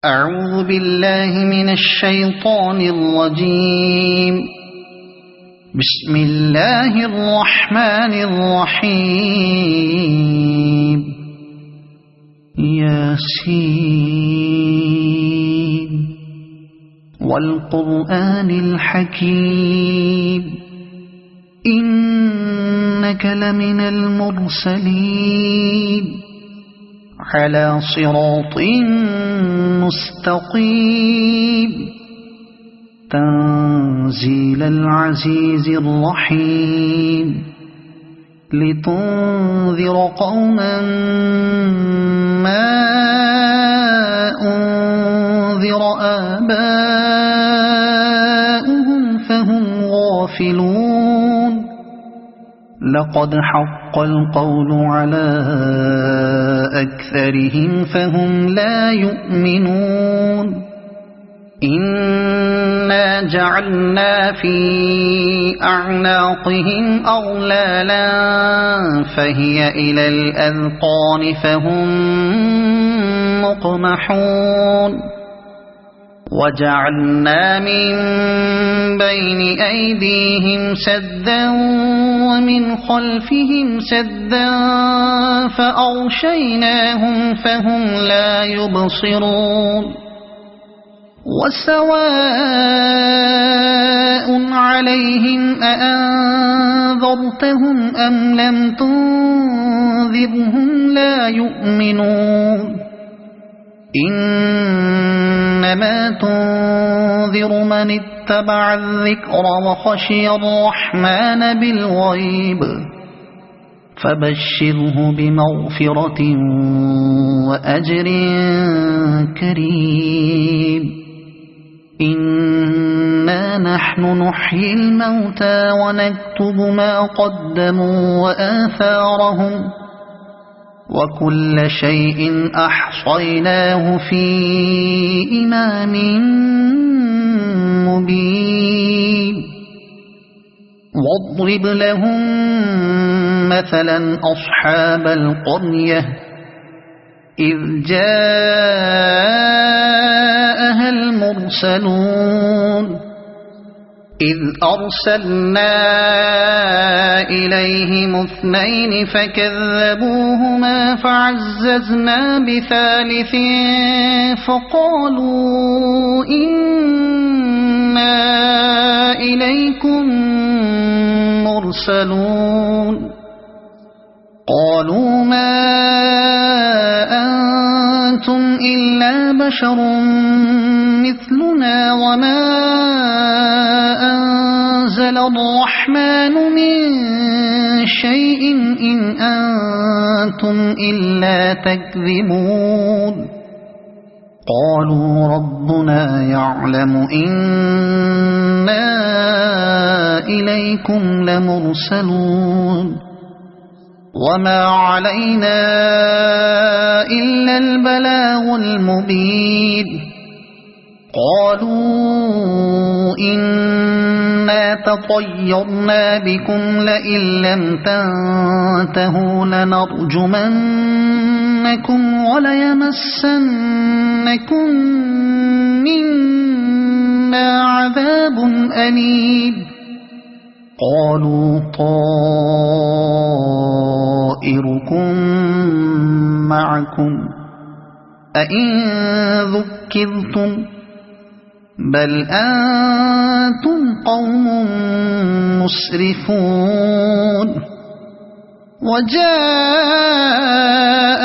أعوذ بالله من الشيطان الرجيم. بسم الله الرحمن الرحيم. ياسين والقرآن الحكيم إنك لمن المرسلين على صراط مستقيم تنزيل العزيز الرحيم لتنذر قوما ما أنذر آباؤهم فهم غافلون. لقد حق القول على أكثرهم فهم لا يؤمنون. إنا جعلنا في أعناقهم أغلالا فهي إلى الأذقان فهم مقمحون. وجعلنا من بين أيديهم سدا ومن خلفهم سدا فأغشيناهم فهم لا يبصرون. وسواء عليهم أأنذرتهم أم لم تنذرهم لا يؤمنون. إنما تنذر من اتبع الذكر وخشي الرحمن بالغيب فبشره بمغفرة وأجر كريم. إنا نحن نحيي الموتى ونكتب ما قدموا وآثارهم وكل شيء أحصيناه في إمام مبين. واضرب لهم مثلا أصحاب القرية إذ جاءها المرسلون إذ أرسلنا إليهم اثنين فكذبوهما فعززنا بثالث فقالوا إنا إليكم مرسلون. قالوا ما أنتم إلا بشر مثلنا وما أنزل الرحمن من شيء إن أنتم إلا تكذبون. قالوا ربنا يعلم إنا إليكم لمرسلون وما علينا إلا البلاغ المبين. قالوا إنا تطيرنا بكم لئن لم تنتهوا لنرجمنكم وليمسنكم منا عذاب أليم. قالوا طائركم معكم أئن ذكرتم بل أنتم قوم مسرفون. وجاء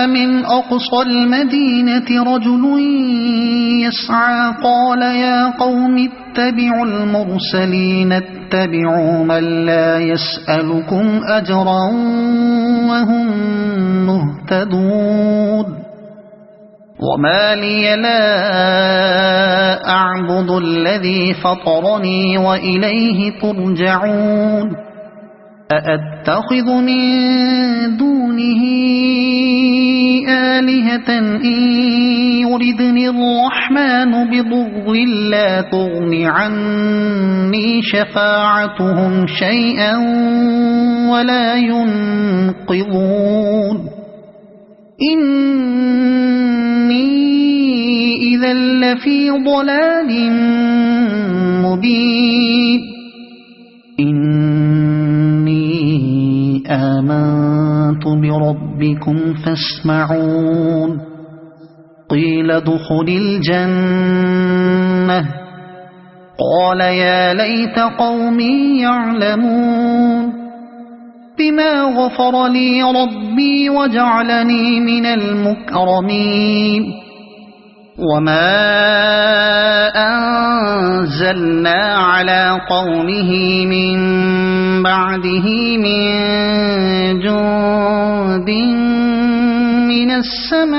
من أقصى المدينة رجل يسعى قال يا قوم اتبعوا المرسلين اتبعوا من لا يسألكم أجرا وهم مهتدون. وما لي لا أعبد الذي فطرني وإليه ترجعون. أأتخذ من دونه آلهة إن يردني الرحمن بضر لا تغن عني شفاعتهم شيئا ولا ينقذون. إني إذا لفي ضلال مبين إني آمنت بربكم فاسمعون قيل ادخل الجنة قال يا ليت قومي يعلمون بما غفر لي ربي وجعلني من المكرمين وما أنزلنا على قومه من بعده من جند من السماء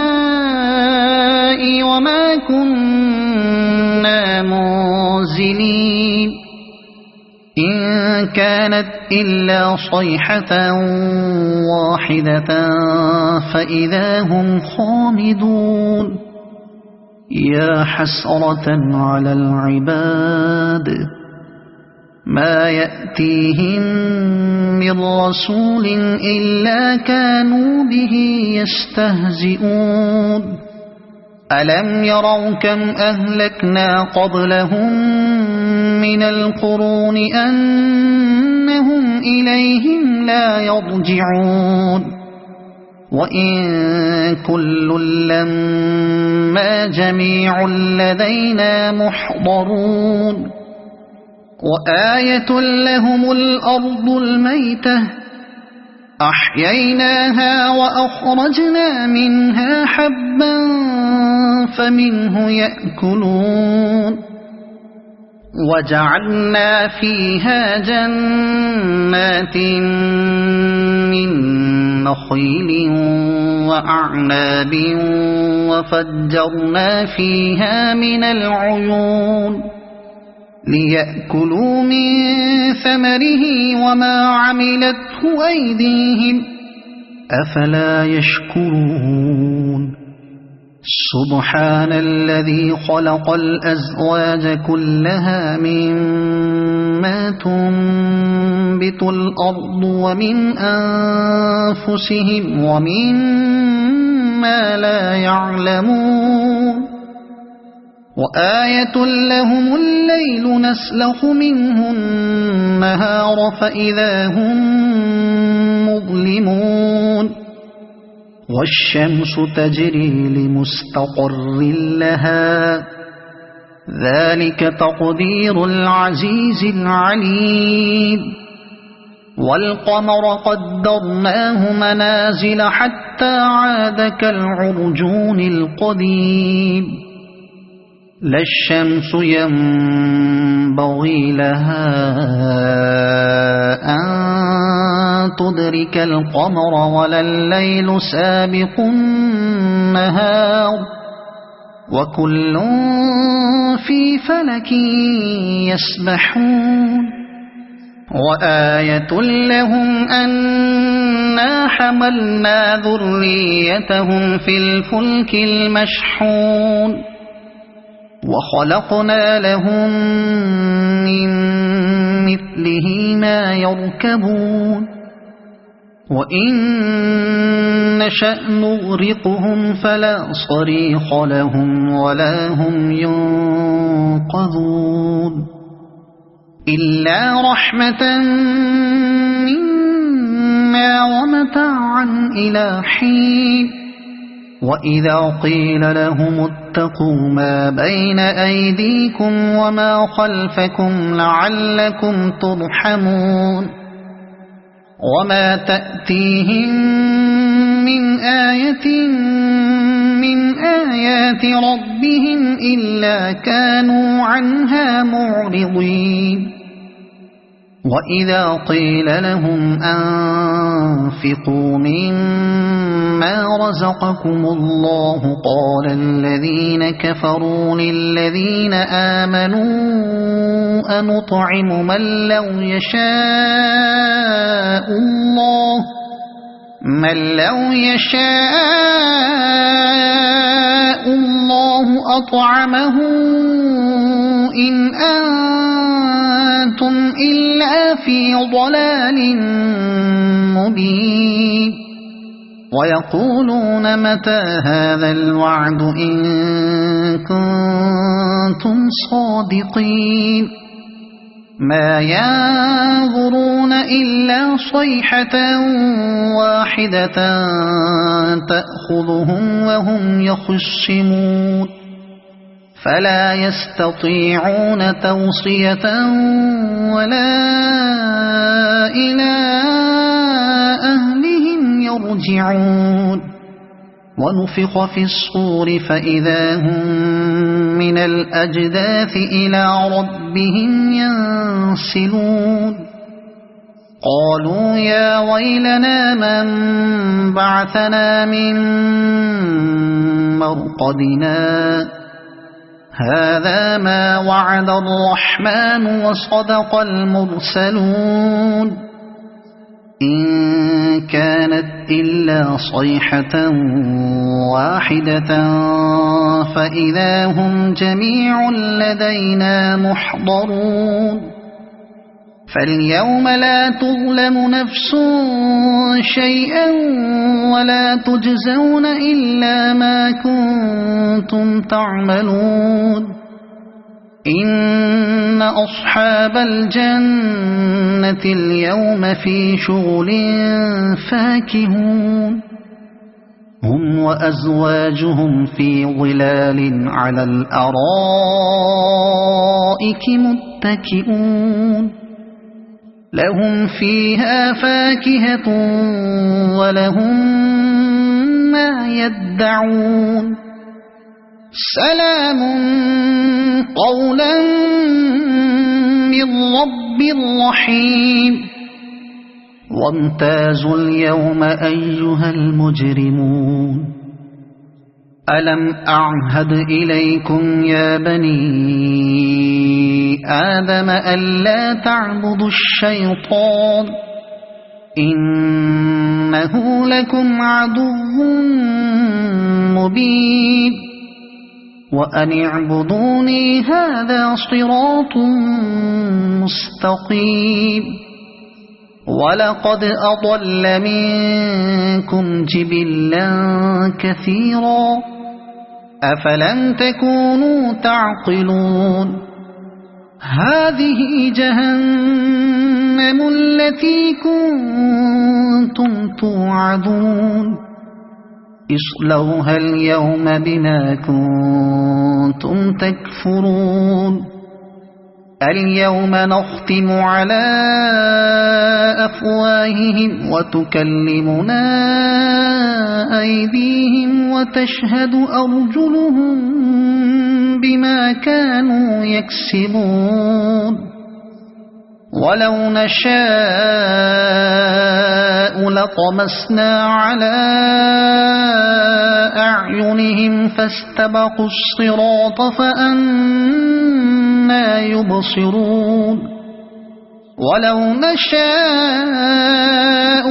وما كنا منزلين إن كانت إلا صيحة واحدة فإذا هم خامدون يا حسرة على العباد ما يأتيهم من رسول إلا كانوا به يستهزئون ألم يروا كم أهلكنا قبلهم من القرون أنهم إليهم لا يرجعون وإن كل لما جميع لدينا محضرون وآية لهم الأرض الميتة أحييناها وأخرجنا منها حبا فمنه يأكلون وجعلنا فيها جنات من نخيل وأعناب وفجرنا فيها من العيون ليأكلوا من ثمره وما عملته أيديهم أفلا يشكرون سبحان الذي خلق الأزواج كلها مما تنبت الأرض ومن أنفسهم ومما لا يعلمون وآية لهم الليل نسلخ منه النهار فإذا هم مظلمون والشمس تجري لمستقر لها ذلك تقدير العزيز العليم والقمر قدرناه منازل حتى عاد كالعرجون القديم لا الشمس ينبغي لها أن تدرك القمر ولا الليل سابق النهار وكل في فلك يسبحون وآية لهم أنا حملنا ذريتهم في الفلك المشحون وخلقنا لهم من مثله ما يركبون وإن نشأ نغرقهم فلا صريخ لهم ولا هم ينقذون إلا رحمة منا ومتاعا إلى حين وإذا قيل لهم اتقوا ما بين أيديكم وما خلفكم لعلكم ترحمون وما تأتيهم من آية من آيات ربهم إلا كانوا عنها معرضين وإذا قيل لهم أنفقوا مما رزقكم الله قال الذين كفروا للذين آمنوا أنطعم من لو يشاء الله أطعمه إن أنتم إلا في ضلال مبين ويقولون متى هذا الوعد إن كنتم صادقين ما ينظرون إلا صيحة واحدة تأخذهم وهم يخصمون فلا يستطيعون توصية ولا إلى أهلهم يرجعون ونفخ في الصور فإذا هم من الأجداث إلى ربهم ينسلون قالوا يا ويلنا من بعثنا من مرقدنا هذا ما وعد الرحمن وصدق المرسلون إن كانت إلا صيحة واحدة فإذا هم جميع لدينا محضرون فاليوم لا تظلم نفس شيئا ولا تجزون إلا ما كنتم تعملون إن أصحاب الجنة اليوم في شغل فاكهون هم وأزواجهم في ظلال على الأرائك متكئون لهم فيها فاكهة ولهم ما يدعون سلام قولا من رب رحيم وامتازوا اليوم أيها المجرمون ألم أعهد إليكم يا بني آدم ألا تعبدوا الشيطان إنه لكم عدو مبين وأن اعبدوني هذا صراط مستقيم ولقد أضل منكم جبلا كثيرا أفلم تكونوا تعقلون هذه جهنم التي كنتم توعدون اصلوها اليوم بما كنتم تكفرون اليوم نختم على أفواههم وتكلمنا أيديهم وتشهد أرجلهم بما كانوا يكسبون ولو نشاء لطمسنا على أعينهم فاستبقوا الصراط فأنى يبصرون ولو نشاء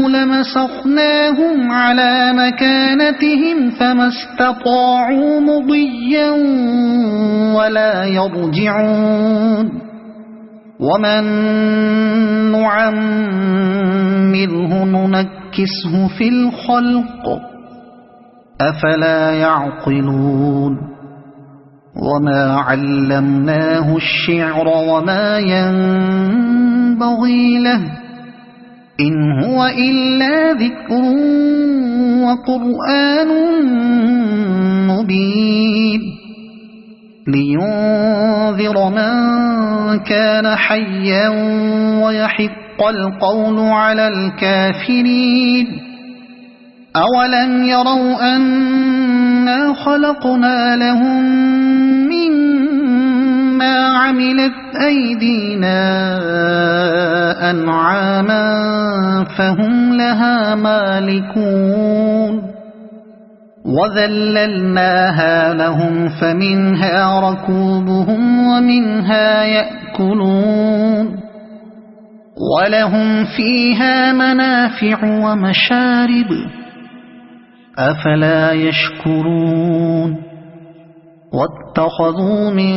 لمسخناهم على مكانتهم فما استطاعوا مضيا ولا يرجعون ومن نعمره ننكسه في الخلق أفلا يعقلون وما علمناه الشعر وما ينبغي له إن هو إلا ذكر وقرآن مبين لينذر من كان حيا ويحق القول على الكافرين أولم يروا أنا خلقنا لهم مما عملت أيدينا أنعاما فهم لها مالكون وذللناها لهم فمنها ركوبهم ومنها يأكلون ولهم فيها منافع ومشارب أفلا يشكرون واتخذوا من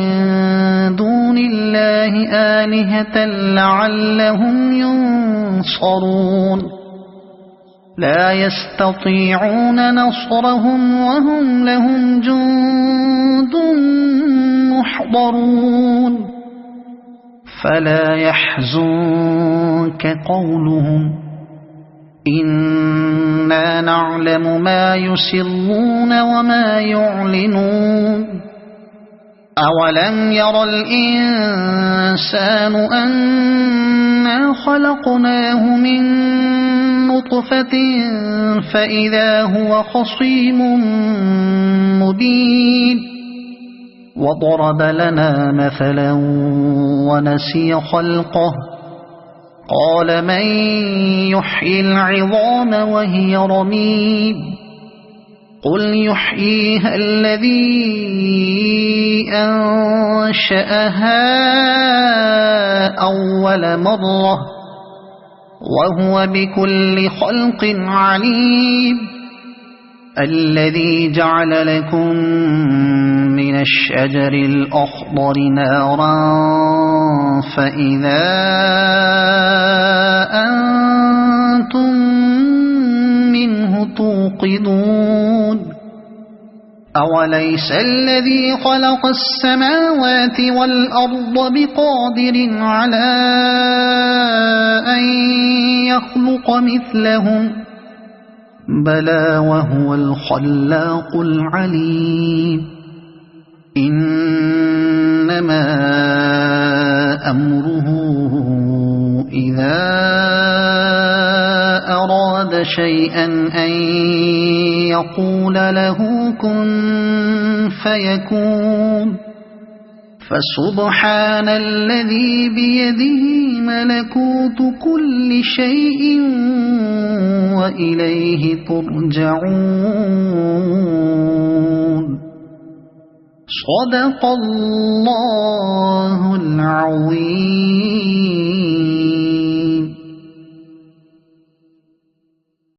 دون الله آلهة لعلهم ينصرون لا يستطيعون نصرهم وهم لهم جند محضرون فلا يحزنك قولهم إنا نعلم ما يسرون وما يعلنون أولم ير الإنسان أنا خلقناه من نطفة فإذا هو خصيم مبين وضرب لنا مثلا ونسي خلقه قال من يحيي العظام وهي رميم قل يحييها الذي أنشأها أول مرة وهو بكل خلق عليم الذي جعل لكم من الشجر الأخضر نارا فإذا أنتم منه توقدون أوليس الذي خلق السماوات والأرض بقادر على أن يخلق مثلهم بلى وهو الخلاق العليم إنما أمره إذا أراد شيئا أن يقول له كن فيكون فسبحان الذي بيده ملكوت كل شيء وإليه ترجعون صدق الله